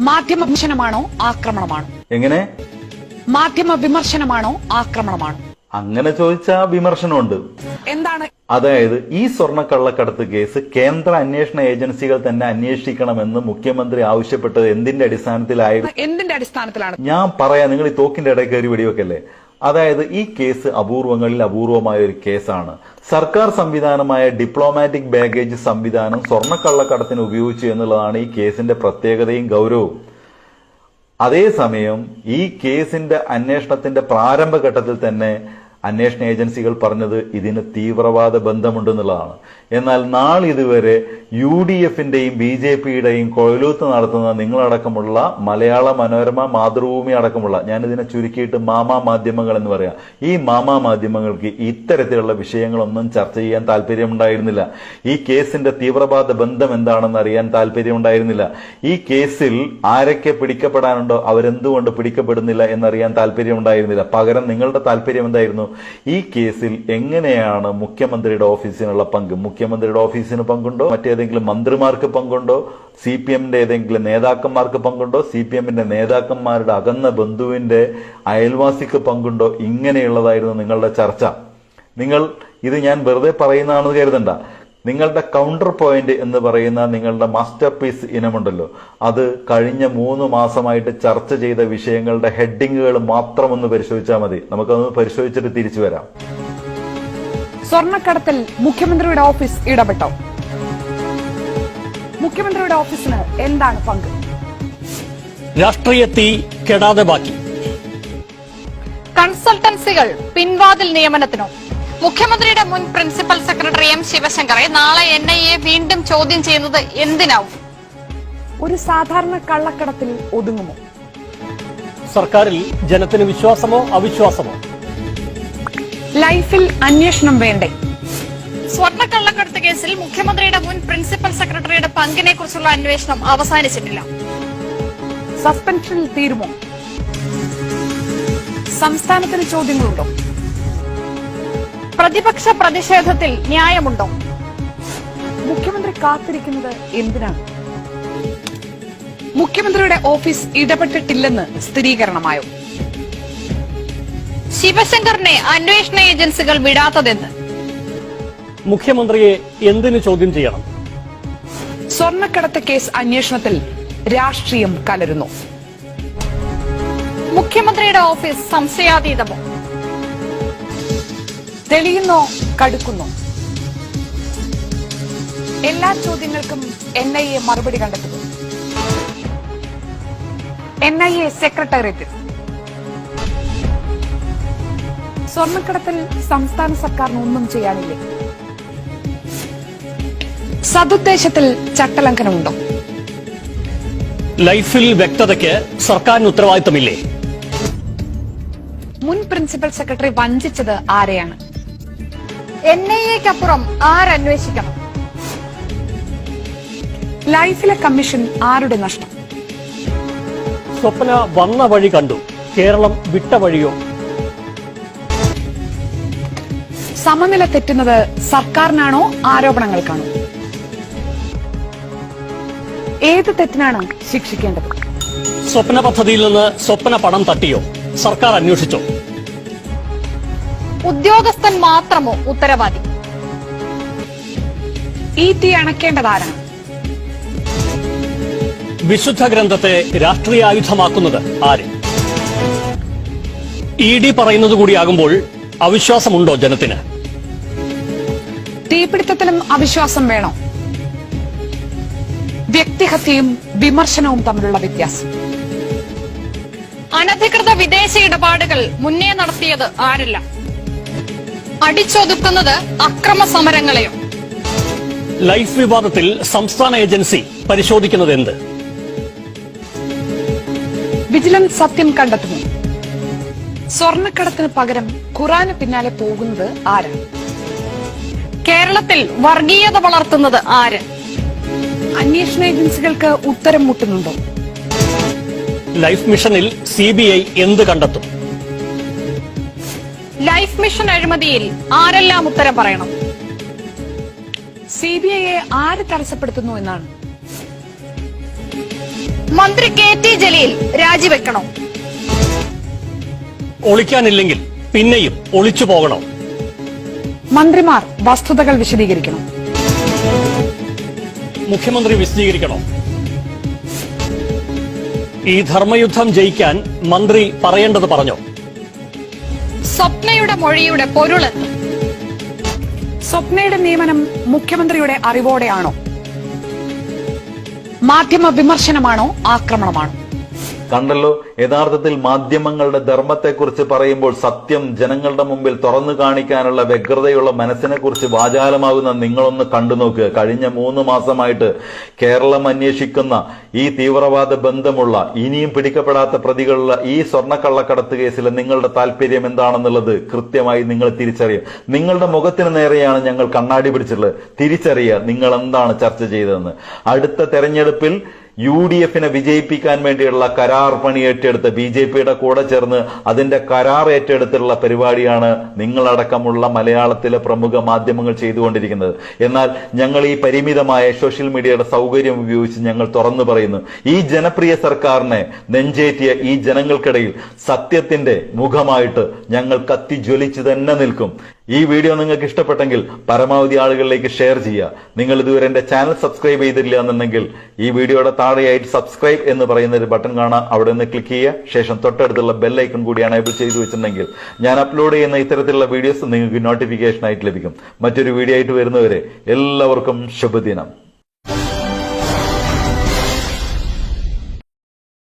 മാധ്യമ വിമർശനമാണോ ആക്രമണമാണോ? എങ്ങനെ? മാധ്യമ വിമർശനമാണോ ആക്രമണമാണോ? അങ്ങനെ ചോദിച്ചാൽ വിമർശനമുണ്ട്. എന്താണ്? അതായത് ഈ സ്വർണ്ണക്കള്ളക്കടത്ത് കേസ് കേന്ദ്ര അന്വേഷണ ഏജൻസികൾ തന്നെ അന്വേഷിക്കണമെന്ന് മുഖ്യമന്ത്രി ആവശ്യപ്പെട്ടത് എന്തിന്റെ അടിസ്ഥാനത്തിലായിരുന്നു? എന്തിന്റെ അടിസ്ഥാനത്തിലാണ്? ഞാൻ പറയാം, നിങ്ങൾ ഈ തോക്കിന്റെ ഇടയിൽ കയറി വെടിവെക്കല്ലേ. അതായത് ഈ കേസ് അപൂർവങ്ങളിൽ അപൂർവമായ ഒരു കേസാണ്. സർക്കാർ സംവിധാനമായ ഡിപ്ലോമാറ്റിക് ബാഗേജ് സംവിധാനം സ്വർണ്ണക്കള്ളക്കടത്തിന് ഉപയോഗിച്ചു എന്നുള്ളതാണ് ഈ കേസിന്റെ പ്രത്യേകതയും ഗൗരവവും. അതേസമയം ഈ കേസിന്റെ അന്വേഷണത്തിന്റെ പ്രാരംഭഘട്ടത്തിൽ തന്നെ അന്വേഷണ ഏജൻസികൾ പറഞ്ഞത് ഇതിന് തീവ്രവാദ ബന്ധമുണ്ടെന്നുള്ളതാണ്. എന്നാൽ നാളിതുവരെ UDFന്റെയും BJPയുടെയും കൊഴലൂത്ത് നടത്തുന്ന നിങ്ങളടക്കമുള്ള മലയാള മനോരമ, മാതൃഭൂമി അടക്കമുള്ള, ഞാനിതിനെ ചുരുക്കിയിട്ട് മാമാ മാധ്യമങ്ങൾ എന്ന് പറയാം, ഈ മാമാ മാധ്യമങ്ങൾക്ക് ഇത്തരത്തിലുള്ള വിഷയങ്ങളൊന്നും ചർച്ച ചെയ്യാൻ താല്പര്യമുണ്ടായിരുന്നില്ല. ഈ കേസിന്റെ തീവ്രവാദ ബന്ധം എന്താണെന്ന് അറിയാൻ താല്പര്യമുണ്ടായിരുന്നില്ല. ഈ കേസിൽ ആരൊക്കെ പിടിക്കപ്പെടാനുണ്ടോ അവരെന്തുകൊണ്ട് പിടിക്കപ്പെടുന്നില്ല എന്നറിയാൻ താല്പര്യമുണ്ടായിരുന്നില്ല. പകരം നിങ്ങളുടെ താല്പര്യം എന്തായിരുന്നു? ഈ കേസിൽ എങ്ങനെയാണ് മുഖ്യമന്ത്രിയുടെ ഓഫീസിനുള്ള പങ്ക്, മുഖ്യമന്ത്രിയുടെ ഓഫീസിന് പങ്കുണ്ടോ, മറ്റേതെങ്കിലും മന്ത്രിമാർക്ക് പങ്കുണ്ടോ, CPMന്റെ ഏതെങ്കിലും നേതാക്കന്മാർക്ക് പങ്കുണ്ടോ, CPMന്റെ നേതാക്കന്മാരുടെ അകന്ന ബന്ധുവിന്റെ അയൽവാസിക്ക് പങ്കുണ്ടോ, ഇങ്ങനെയുള്ളതായിരുന്നു നിങ്ങളുടെ ചർച്ച. നിങ്ങൾ ഇത് ഞാൻ വെറുതെ പറയുന്നതാണെന്ന് കരുതണ്ട. നിങ്ങളുടെ കൗണ്ടർ പോയിന്റ് എന്ന് പറയുന്ന നിങ്ങളുടെ മാസ്റ്റർ പീസ് ഇനമുണ്ടല്ലോ, അത് കഴിഞ്ഞ 3 മാസമായിട്ട് ചർച്ച ചെയ്ത വിഷയങ്ങളുടെ ഹെഡിങ്ങുകൾ മാത്രം ഒന്ന് പരിശോധിച്ചാൽ മതി. നമുക്കൊന്ന് പരിശോധിച്ചിട്ട് തിരിച്ചു വരാം. സ്വർണ്ണക്കടത്തിൽ മുഖ്യമന്ത്രിയുടെ ഓഫീസ് ഇടപെട്ടോ? മുഖ്യമന്ത്രിയുടെ ഓഫീസിന് എന്താണ് പങ്ക്? രാഷ്ട്രീയ തീ കെടാതെ ബാക്കി. കൺസൾട്ടൻസികൾ പിൻവാതിൽ നിയമനത്തിനോ? മുഖ്യമന്ത്രിയുടെ മുൻ പ്രിൻസിപ്പൽ സെക്രട്ടറി M. ശിവശങ്കറെ നാളെ NIA വീണ്ടും ചോദ്യം ചെയ്യുന്നത് എന്തിനാവും? ഒരു സാധാരണ കള്ളക്കടത്തിൽ ഒതുങ്ങുമോ? സർക്കാരിൽ ജനത്തിന് വിശ്വാസമോ അവിശ്വാസമോ? ലൈഫിൽ അന്വേഷണം വേണ്ടേ? സ്വർണ്ണക്കള്ളക്കടത്ത് കേസിൽ മുഖ്യമന്ത്രിയുടെ മുൻ പ്രിൻസിപ്പൽ സെക്രട്ടറിയുടെ പങ്കിനെ കുറിച്ചുള്ള അന്വേഷണം അവസാനിച്ചിട്ടില്ല. സസ്പെൻഷനിൽ തീരുമോ? സംസ്ഥാനത്തിന് ചോദ്യങ്ങളുണ്ടോ? പ്രതിപക്ഷ പ്രതിഷേധത്തിൽ ന്യായമുണ്ടോ? മുഖ്യമന്ത്രി കാത്തിരിക്കുന്നത് എന്തിനാണ്? മുഖ്യമന്ത്രിയുടെ ഓഫീസ് ഇടപെട്ടിട്ടില്ലെന്ന് സ്ഥിരീകരണമായോ? ശിവശങ്കറിനെ അന്വേഷണ ഏജൻസികൾ വിടാത്തതെന്ന്? മുഖ്യമന്ത്രിയെ എന്തിനു ചോദ്യം ചെയ്യണം? സ്വർണ്ണക്കടത്ത് കേസ് അന്വേഷണത്തിൽ രാഷ്ട്രീയം കലരുന്നു. മുഖ്യമന്ത്രിയുടെ ഓഫീസ് സംശയാതീതമോ? തെളിയുന്നോ കടുക്കുന്നോ? എല്ലാ ചോദ്യങ്ങൾക്കും NIA മറുപടി കണ്ടെത്തുന്നു. NIA secretariat. സ്വർണ്ണക്കടത്തിൽ സംസ്ഥാന സർക്കാരിന് ഒന്നും ചെയ്യാനില്ലേ? സതുദ്ദേശത്തിൽ ചട്ടലംഘനമുണ്ടോ? ലൈഫിൽ വ്യക്തതയ്ക്ക് സർക്കാരിന് ഉത്തരവാദിത്തമില്ലേ? മുൻ പ്രിൻസിപ്പൽ സെക്രട്ടറി വഞ്ചിച്ചത് ആരെയാണ്? NIAക്കപ്പുറം ആരന്വേഷിക്കണം? ലൈഫിലെ കമ്മീഷൻ ആരുടെ നഷ്ടം? സ്വപ്ന വന്ന വഴി കണ്ടു, കേരളം വിട്ട വഴിയോ? സമനില തെറ്റുന്നത് സർക്കാരിനാണോ ആരോപണങ്ങൾക്കാണോ? ഏത് തെറ്റിനാണ് ശിക്ഷിക്കേണ്ടത്? സ്വപ്ന പദ്ധതിയിൽ നിന്ന് സ്വപ്ന പണം തട്ടിയോ? സർക്കാർ അന്വേഷിച്ചോ? ഉദ്യോഗസ്ഥൻ മാത്രമോ ഉത്തരവാദി? ഈ തീ അണക്കേണ്ടതാരാണ്? വിശുദ്ധ ഗ്രന്ഥത്തെ രാഷ്ട്രീയ ആയുധമാക്കുന്നത് ആര്? ED പറയുന്നത് കൂടിയാകുമ്പോൾ അവിശ്വാസമുണ്ടോ ജനത്തിന്? തീപിടുത്തത്തിലും അവിശ്വാസം വേണോ? വ്യക്തിഹത്യയും വിമർശനവും തമ്മിലുള്ള വ്യത്യാസം. അനധികൃത വിദേശ ഇടപാടുകൾ മുന്നേ നടത്തിയത് ആരല്ല? അടിച്ചൊതുക്കുന്നത് അക്രമ സമരങ്ങളെയോ? ലൈഫ് വിവാദത്തിൽ സംസ്ഥാന ഏജൻസി പരിശോധിക്കുന്നത് എന്ത്? വിജിലൻസ് സത്യം കണ്ടെത്തുന്നു. സ്വർണ്ണക്കടത്തിന് പകരം ഖുറാന് പിന്നാലെ പോകുന്നത് ആരാണ്? കേരളത്തിൽ വർഗീയത വളർത്തുന്നത് ആര്? അന്വേഷണ ഏജൻസികൾക്ക് ഉത്തരം മുട്ടുന്നുണ്ടോ? ലൈഫ് മിഷനിൽ CBI എന്ത് കണ്ടെത്തും? ലൈഫ് മിഷൻ അഴിമതിയിൽ ആരെല്ലാം ഉത്തരം പറയണം? CBIയെ ആര് തടസ്സപ്പെടുത്തുന്നു എന്നാണ്? മന്ത്രി KT ജലീൽ രാജിവെക്കണോ? ഒളിക്കാനില്ലെങ്കിൽ പിന്നെയും ഒളിച്ചു പോകണം. മന്ത്രിമാർ വസ്തുതകൾ വിശദീകരിക്കണം. മുഖ്യമന്ത്രി വിശദീകരിക്കണം. ഈ ധർമ്മയുദ്ധം ജയിക്കാൻ മന്ത്രി പറയേണ്ടത് പറഞ്ഞോ? സ്വപ്നയുടെ മൊഴിയുടെ പൊരുളെന്ത്? സ്വപ്നയുടെ നിയമനം മുഖ്യമന്ത്രിയുടെ അറിവോടെയാണോ? മാധ്യമ വിമർശനമാണോ ആക്രമണമാണോ? കണ്ടല്ലോ, യഥാർത്ഥത്തിൽ മാധ്യമങ്ങളുടെ ധർമ്മത്തെക്കുറിച്ച് പറയുമ്പോൾ സത്യം ജനങ്ങളുടെ മുമ്പിൽ തുറന്നു കാണിക്കാനുള്ള വ്യഗ്രതയുള്ള മനസ്സിനെ കുറിച്ച് വാചാലമാകുന്ന നിങ്ങളൊന്ന് കണ്ടു നോക്കുക. കഴിഞ്ഞ 3 മാസമായിട്ട് കേരളം അന്വേഷിക്കുന്ന ഈ തീവ്രവാദ ബന്ധമുള്ള ഇനിയും പിടിക്കപ്പെടാത്ത പ്രതികളുള്ള ഈ സ്വർണ്ണക്കള്ളക്കടത്ത് കേസിൽ നിങ്ങളുടെ താല്പര്യം എന്താണെന്നുള്ളത് കൃത്യമായി നിങ്ങൾ തിരിച്ചറിയുക. നിങ്ങളുടെ മുഖത്തിന് നേരെയാണ് ഞങ്ങൾ കണ്ണാടി പിടിച്ചിട്ടുള്ളത്. തിരിച്ചറിയുക നിങ്ങൾ എന്താണ് ചർച്ച ചെയ്തതെന്ന്. അടുത്ത തെരഞ്ഞെടുപ്പിൽ UDF-നെ വിജയിപ്പിക്കാൻ വേണ്ടിയുള്ള കരാർ പണി ഏറ്റെടുത്ത് BJP-യുടെ കൂടെ ചേർന്ന് അതിന്റെ കരാർ ഏറ്റെടുത്തുള്ള പരിപാടിയാണ് നിങ്ങളടക്കമുള്ള മലയാളത്തിലെ പ്രമുഖ മാധ്യമങ്ങൾ ചെയ്തുകൊണ്ടിരിക്കുന്നത്. എന്നാൽ ഞങ്ങൾ ഈ പരിമിതമായ സോഷ്യൽ മീഡിയയുടെ സൗകര്യം ഉപയോഗിച്ച് ഞങ്ങൾ തുറന്നു പറയുന്നു, ഈ ജനപ്രിയ സർക്കാരിനെ നെഞ്ചേറ്റിയ ഈ ജനങ്ങൾക്കിടയിൽ സത്യത്തിന്റെ മുഖമായിട്ട് ഞങ്ങൾ കത്തിജ്വലിച്ചു തന്നെ നിൽക്കും. ഈ വീഡിയോ നിങ്ങൾക്ക് ഇഷ്ടപ്പെട്ടെങ്കിൽ പരമാവധി ആളുകളിലേക്ക് ഷെയർ ചെയ്യുക. നിങ്ങൾ ഇതുവരെ എന്റെ ചാനൽ സബ്സ്ക്രൈബ് ചെയ്തില്ല എന്നുണ്ടെങ്കിൽ ഈ വീഡിയോയുടെ താഴെയായിട്ട് സബ്സ്ക്രൈബ് എന്ന് പറയുന്ന ഒരു ബട്ടൺ കാണാം, അവിടെ നിന്ന് ക്ലിക്ക് ചെയ്യുക. ശേഷം തൊട്ടടുത്തുള്ള ബെൽ ഐക്കൺ കൂടി എനേബിൾ ചെയ്തു വെച്ചിട്ടുണ്ടെങ്കിൽ ഞാൻ അപ്ലോഡ് ചെയ്യുന്ന ഇത്തരത്തിലുള്ള വീഡിയോസ് നിങ്ങൾക്ക് നോട്ടിഫിക്കേഷൻ ആയിട്ട് ലഭിക്കും. മറ്റൊരു വീഡിയോ ആയിട്ട് വരുന്നവരെ എല്ലാവർക്കും ശുഭദിനം.